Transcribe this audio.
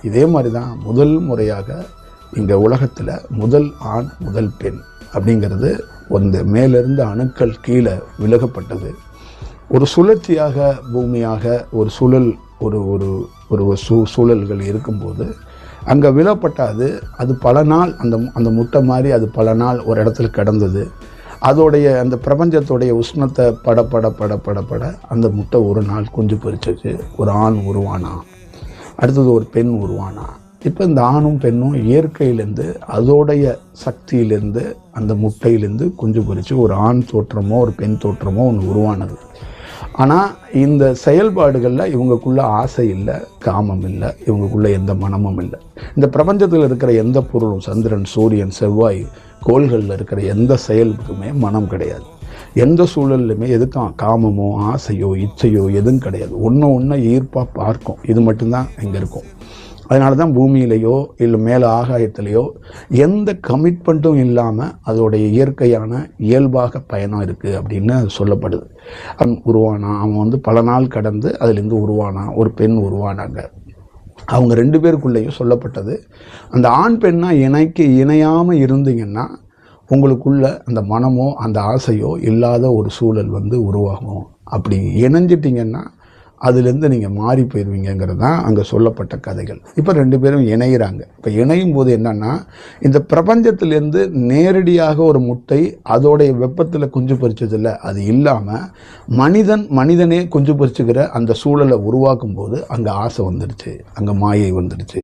இதே மாதிரி தான் முதல் முறையாக இங்கே உலகத்தில் முதல் ஆண் முதல் பெண் அப்படிங்கிறது அந்த மேலிருந்து அணுக்கள் கீழே விலகப்பட்டது. ஒரு சுழற்சியாக பூமியாக ஒரு சுழல் ஒரு ஒரு ஒரு சூழல்கள் இருக்கும்போது அங்கே விழப்பட்டாது. அது பல நாள் அந்த முட்டை மாதிரி அது பல நாள் ஒரு இடத்துல கிடந்தது. அதோடைய அந்த பிரபஞ்சத்தோடைய உஷ்ணத்தை பட அந்த முட்டை ஒரு நாள் குஞ்சு பொரிச்சிச்சு. ஒரு ஆண் உருவானா, அடுத்தது ஒரு பெண் உருவானா. இப்போ இந்த ஆணும் பெண்ணும் இயற்கையிலேருந்து அதோடைய சக்தியிலேருந்து அந்த முட்டையிலேருந்து குஞ்சு பொரித்து ஒரு ஆண் தோற்றமோ ஒரு பெண் தோற்றமோ ஒன்று உருவானது. ஆனால் இந்த செயல்பாடுகளில் இவங்களுக்குள்ள ஆசை இல்லை, காமம் இல்லை, இவங்களுக்குள்ள எந்த மனமும் இல்லை. இந்த பிரபஞ்சத்தில் இருக்கிற எந்த பொருளும், சந்திரன், சூரியன், செவ்வாய், கோள்களில் இருக்கிற எந்த செயலுக்குமே மனம் கிடையாது. எந்த சூழல்லையுமே எதுக்கும் காமமோ ஆசையோ இச்சையோ எதுவும் கிடையாது. ஒன்று ஈர்ப்பாக பார்க்கும். இது மட்டும்தான் இங்கே இருக்கும். அதனால தான் பூமியிலையோ இல்லை மேலே ஆகாயத்திலையோ எந்த கமிட்மெண்ட்டும் இல்லாமல் அதோடைய இயற்கையான இயல்பாக பயணம் இருக்குது அப்படின்னு சொல்லப்படுது. அவன் உருவானா, அவன் பல நாள் கடந்து அதுலேருந்து உருவானா, ஒரு பெண் உருவானாங்க. அவங்க 2 பேருக்குள்ளேயும் சொல்லப்பட்டது, அந்த ஆண் பெண்ணாக இணையாமல் இருந்தீங்கன்னா உங்களுக்குள்ள அந்த மனமோ அந்த ஆசையோ இல்லாத ஒரு சூழல் உருவாகும். அப்படி இணைஞ்சிட்டிங்கன்னா அதுலேருந்து நீங்கள் மாறி போயிடுவீங்கிறது தான் அங்கே சொல்லப்பட்ட கதைகள். இப்போ 2 பேரும் இணைகிறாங்க. இப்போ இணையும் போது என்னென்னா, இந்த பிரபஞ்சத்திலேருந்து நேரடியாக ஒரு முட்டை அதோடைய வெப்பத்தில் குஞ்சு பொரிச்சதில்லை. அது இல்லாமல் மனிதனே குஞ்சு பொரிச்சுக்கிற அந்த சூழலை உருவாக்கும் போது அங்கே ஆசை வந்துடுச்சு, அங்கே மாயை வந்துடுச்சு.